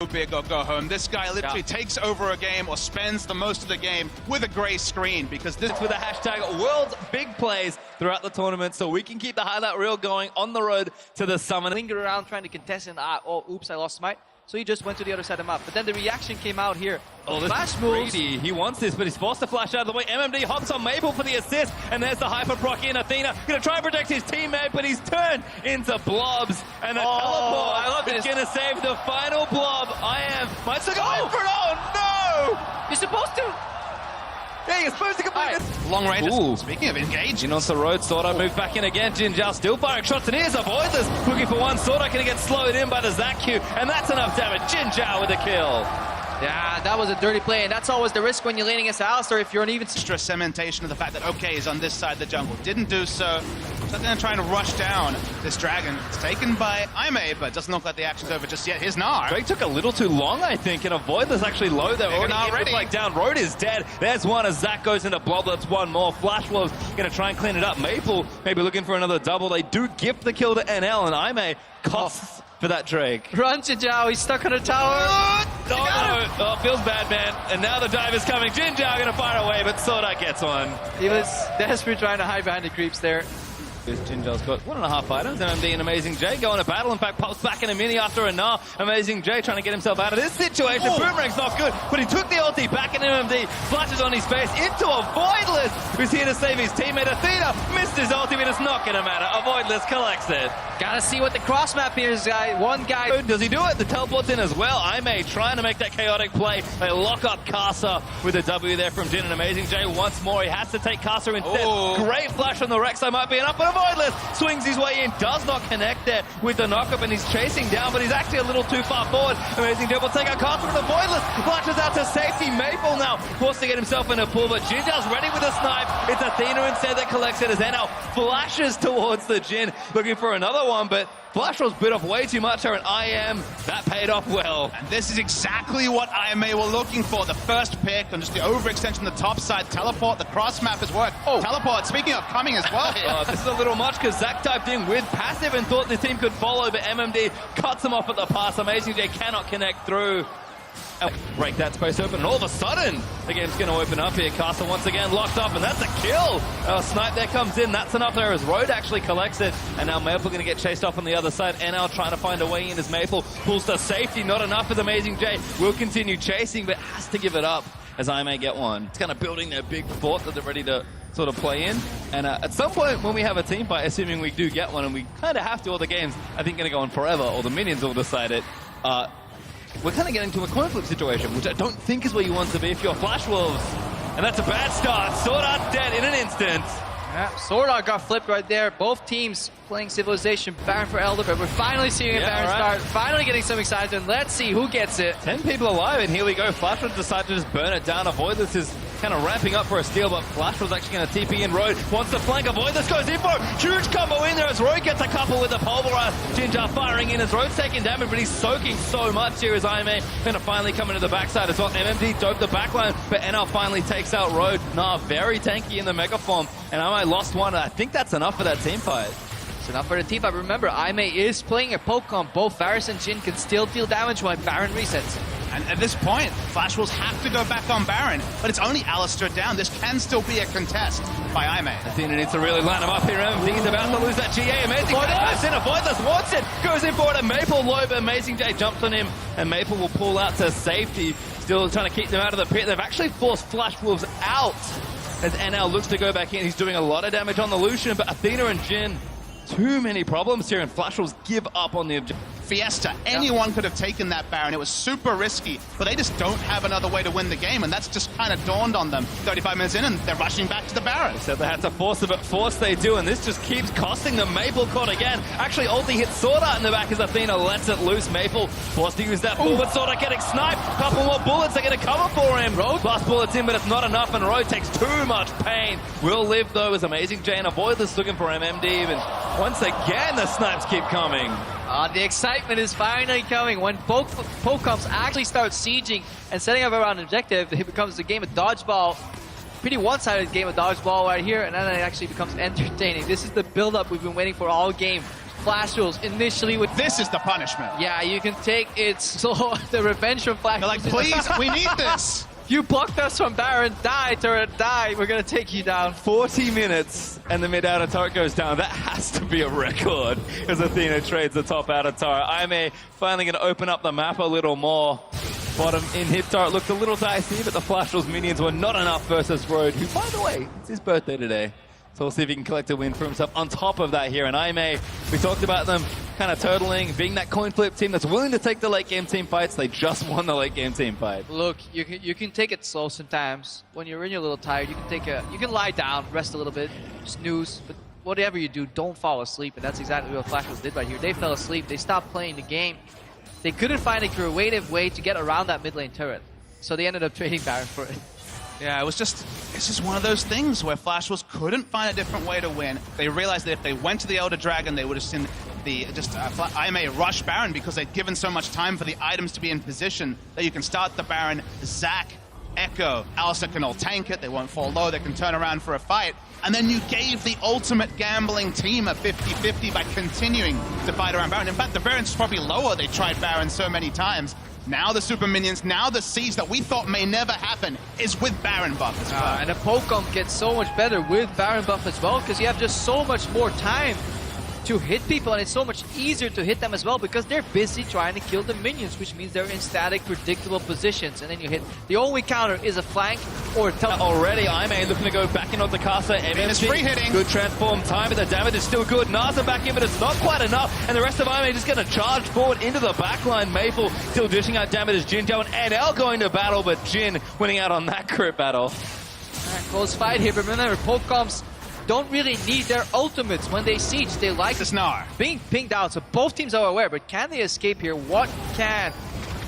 big or go home. This guy literally takes over a game or spends the most of the game with a gray screen because this with the hashtag world's big plays throughout the tournament so we can keep the highlight reel going on the road to the summit. Lingered around trying to contest and oh oops, I lost Smite. So he just went to the other side of the map. But then the reaction came out here. Oh, this flash is moves. greedy. He wants this, but he's forced to flash out of the way. MMD hops on Maple for the assist, and there's the hyper proc in. Athena gonna try and protect his teammate, but he's turned into blobs. And the teleport I love is this. gonna save the final blob. Might still go in for it. Oh no! You're supposed to. Yeah, you're supposed to complete this. long range. Ooh. Speaking of engaging, In onto the road, Swordart moved back in again. Jin Zhao still firing shots, and here's Avoidless looking for one. Swordart gonna get slowed in by the Zac Q, and that's enough damage. Jin Zhao with a kill. Yeah, that was a dirty play, and that's always the risk when you're laning against Alistar if you're uneven. extra cementation of the fact that OK is on this side of the jungle. Didn't do so. So they're trying to rush down this dragon. It's taken by Aimee, but doesn't look like the action's over just yet. Here's Gnar. Drake took a little too long, I think, and Avoidless actually low there. Already like down. Road is dead. There's one as Zac goes into Blob. That's one more. Flash Wolves gonna try and clean it up. Maple maybe looking for another double. They do gift the kill to NL, and Aimee costs for that Drake. Run to Zhao, he's stuck on a tower. Oh, feels bad, man. And now the dive is coming. Jin Zhao gonna fire away, but Swordart gets one. He was desperate trying to hide behind the creeps there. Jin Zhao's got 1.5 items. MMD and Amazing J go into battle. In fact, pops back in a mini after a Gnar. Amazing J trying to get himself out of this situation. Boomerang's not good, but he took the ulti back in MMD. Flashes on his face into Avoidless, who's here to save his teammate. Athena missed his ulti, but it's not going to matter. Avoidless collects it. Gotta see what the cross map here is, guy. One guy. Does he do it? The teleport's in as well. Aimee trying to make that chaotic play. They lock up Casa with a W there from Jin, and Amazing J once more. He has to take Casa instead. Great flash on the Rek'Sai, might be enough, but Avoidless swings his way in, does not connect there with the knockup, and he's chasing down, but he's actually a little too far forward. Amazing J will take out Casa with Avoidless. Flashes out to safety. Maple now forced to get himself in a pull, but Jin Zhao's ready with a snipe. It's Athena instead that collects it as NL flashes towards the Jin, looking for another one, but Flash was bit off way too much there, and that paid off well. And this is exactly what Aimee were looking for. The first pick and just the overextension on the top side. Teleport, the cross map has worked. Teleport, speaking of coming as well here. This is a little much because Zac typed in with passive and thought the team could follow, but MMD cuts him off at the pass. Amazing J cannot connect through. Break that space open, and all of a sudden the game's going to open up here. Castle once again locked up, and that's a kill. Snipe there comes in, that's enough there as Road actually collects it, and now Maple going to get chased off on the other side. NL trying to find a way in as Maple pulls to safety. Not enough with Amazing J. Will continue chasing, but has to give it up as Aimee get one. It's kind of building their big fort that they're ready to sort of play in, and at some point when we have a team fight, assuming we do get one, and we kind of have to, all the games I think going to go on forever, or the minions will decide it, we're kind of getting to a coin flip situation, which I don't think is where you want to be if you're Flash Wolves. And that's a bad start. Swordart dead in an instant. Yeah, Swordart got flipped right there. Both teams playing Civilization, Baron for Elder, but we're finally seeing a Baron start. Finally getting some excitement. Let's see who gets it. 10 people alive, and here we go. Flash Wolves decided to just burn it down. Avoidless is kind of ramping up for a steal, but Flash was actually going to TP in. Road wants to flank. Avoidless goes in for it. Huge combo in there as Road gets a couple with the Pulverize. Jin Zhao firing in as Road's taking damage, but he's soaking so much here as Aimee going to finally come into the backside as well. MMD doped the backline, but NL finally takes out Road. Gnar very tanky in the Mega Form, and Aimee lost one. I think that's enough for that team fight. It's enough for the team fight. Remember, Aimee is playing a poke on. Both Varus and Jin can still deal damage when Baron resets. And at this point, Flash Wolves have to go back on Baron, but it's only Alistar down. This can still be a contest by Aimee. Athena needs to really line him up here. He's about to lose that GA. Amazing J in. Avoidless wants it. Goes in for it. And Maple low, but Amazing J jumps on him. And Maple will pull out to safety. Still trying to keep them out of the pit. They've actually forced Flash Wolves out as NL looks to go back in. He's doing a lot of damage on the Lucian, but Athena and Jin, too many problems here, and Flash Wolves give up on the objective. Fiesta, anyone could have taken that Baron. It was super risky, but they just don't have another way to win the game, and that's just kind of dawned on them. 35 minutes in, and they're rushing back to the Baron. So they had to force it, but force they do, and this just keeps costing them. Maple caught again. Actually, ulti hits Swordart in the back as Athena lets it loose. Maple forced to use that forward. Swordart getting sniped. Couple more bullets, they're going to cover for him. Road last bullets in, but it's not enough, and Road takes too much pain. Will live, though, as Amazing J and Avoidless looking for MMD even. Once again, the snipes keep coming. The excitement is finally coming. When Pokecoms actually start sieging and setting up around an objective, it becomes a game of dodgeball. Pretty one-sided game of dodgeball right here, and then it actually becomes entertaining. This is the build-up we've been waiting for all game. Flash Rules initially with... This is the punishment. Yeah, you can take it slow. The revenge from Flash They're like, please, we need this. You blocked us from Baron. Die, turret, die. We're going to take you down. 40 minutes and the mid outer turret goes down. That has to be a record as Athena trades the top outer turret. Ime finally going to open up the map a little more. Bottom in hip turret looked a little dicey, but the Flash Rules minions were not enough versus Road, who, by the way, it's his birthday today. So we'll see if he can collect a win for himself on top of that here. And Ime, we talked about them kind of turtling, being that coin flip team that's willing to take the late game team fights. They just won the late game team fight. Look, you can take it slow sometimes. When you're a little tired, you can lie down, rest a little bit, snooze. But whatever you do, don't fall asleep. And that's exactly what Flash Rules did right here. They fell asleep. They stopped playing the game. They couldn't find a creative way to get around that mid lane turret. So they ended up trading Baron for it. Yeah, it's just one of those things where Flash Rules couldn't find a different way to win. They realized that if they went to the Elder Dragon, they would have seen the Ime rush Baron because they'd given so much time for the items to be in position that you can start the Baron. Zac, Echo, Alistar can all tank it. They won't fall low. They can turn around for a fight. And then you gave the ultimate gambling team a 50-50 by continuing to fight around Baron. In fact, the variance is probably lower. They tried Baron so many times. Now the super minions, now the siege that we thought may never happen is with Baron buff as well. And the Pokemon gets so much better with Baron buff as well because you have just so much more time to hit people, and it's so much easier to hit them as well because they're busy trying to kill the minions, which means they're in static, predictable positions, and then you hit. The only counter is a flank or a already, Ime looking to go back in on the caster. It's free hitting. Good transform time, but the damage is still good. Naza back in, but it's not quite enough, and the rest of Ime just going to charge forward into the backline. Maple still dishing out damage as Jin Zhao and NL going to battle, but Jin winning out on that crit battle. Close fight here, but remember, Pokecoms don't really need their ultimates when they siege. They like the Snar being pinged out, so both teams are aware, but can they escape here? What can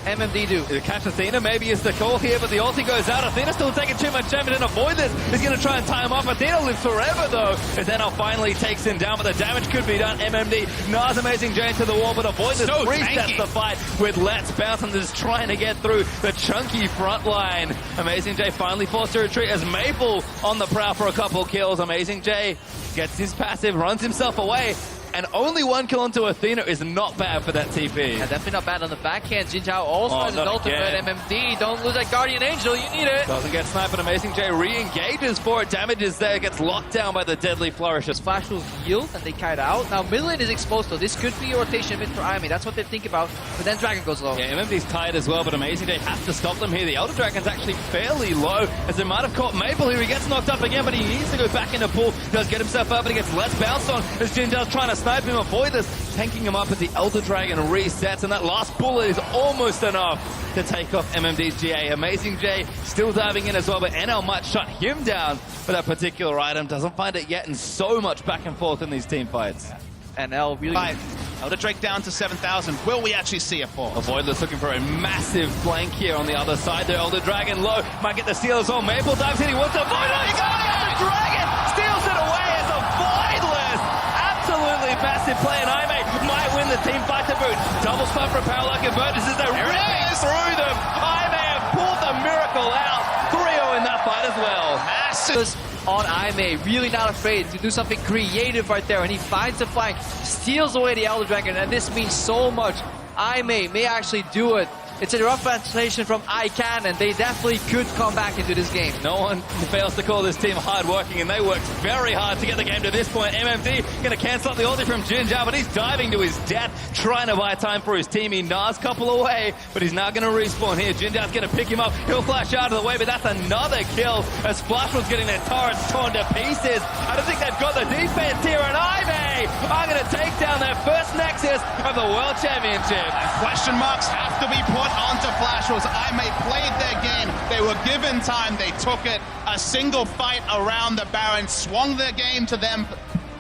MMD do? The catch Athena maybe is the call here, but the ulti goes out. Athena still taking too much damage and avoid this. He's going to try and tie him off. Athena lives forever though, as NL finally takes him down, but the damage could be done. MMD, Nas Amazing J into the wall, but avoid this. So resets the fight with Let's Bounce and just trying to get through the chunky front line. Amazing J finally forced to retreat as Maple on the prowl for a couple kills. Amazing J gets his passive, runs himself away. And only one kill onto Athena is not bad for that TP. Yeah, definitely not bad on the backhand. Jin Zhao also has his ultimate. MMD, don't lose that Guardian Angel, you need it. Doesn't get sniped, but Amazing J re-engages for it. Damage is there, gets locked down by the deadly flourishes. Flash Rules yield and they kite out. Now mid lane is exposed though. This could be a rotation mid for Ime. That's what they think about. But then Dragon goes low. Yeah, MMD's tired as well, but Amazing J has to stop them here. The Elder Dragon's actually fairly low, as it might have caught Maple here. He gets knocked up again, but he needs to go back in the pool. Does get himself up, but he gets less bounced on as Jin Zhao's trying to snipe him, avoid this. Tanking him up as the Elder Dragon resets, and that last bullet is almost enough to take off MMD's GA. Amazing J still diving in as well, but NL might shut him down for that particular item. Doesn't find it yet, and so much back and forth in these team fights. NL really... Elder Drake down to 7,000. Will we actually see a fall? Avoidless looking for a massive flank here on the other side. The Elder Dragon low, might get the steal as well. Maple dives in, he wants to avoid it. He got it! Elder Dragon steals it away as Avoidless. Absolutely massive play, and Ime might win the team fight to boot. Double spot from Powerlock Convergence as they're ripping through them. Ime have pulled the miracle out. 3-0 in that fight as well. Massive on Ime, really not afraid to do something creative right there, and he finds the flank, steals away the Elder Dragon, and this means so much. Ime may actually do it. It's a rough translation from I can, and they definitely could come back into this game. No one fails to call this team hard-working, and they worked very hard to get the game to this point. MMD going to cancel out the ulti from Jin Zhao, but he's diving to his death, trying to buy time for his team. He Nas couple away, but he's now going to respawn here. Jin Zhao's going to pick him up. He'll flash out of the way, but that's another kill as Flash was getting their turrets torn to pieces. I don't think they've got the defense here, and Ime are going to take down their first Nexus of the World Championship. Question marks have to be put onto Flash Rules. Ime played their game. They were given time. They took it. A single fight around the Baron swung their game to them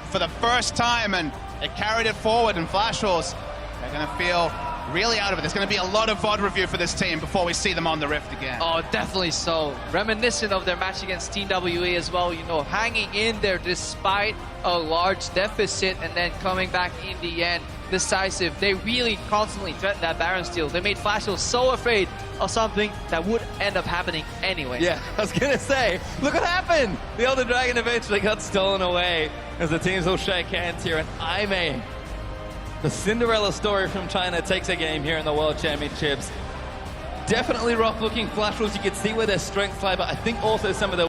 for the first time, and it carried it forward. And Flash Rules, they're going to feel really out of it. There's going to be a lot of VOD review for this team before we see them on the Rift again. Oh, definitely so. Reminiscent of their match against Team WE as well, you know, hanging in there despite a large deficit and then coming back in the end. Decisive. They really constantly threatened that Baron steal. They made Flash Rules so afraid of something that would end up happening anyway. Yeah, I was going to say, look what happened! The Elder Dragon eventually got stolen away as the teams will shake hands here, and Ime The Cinderella story from China takes a game here in the World Championships. Definitely rough looking Flash Wolves. You can see where their strengths lie, but I think also some of the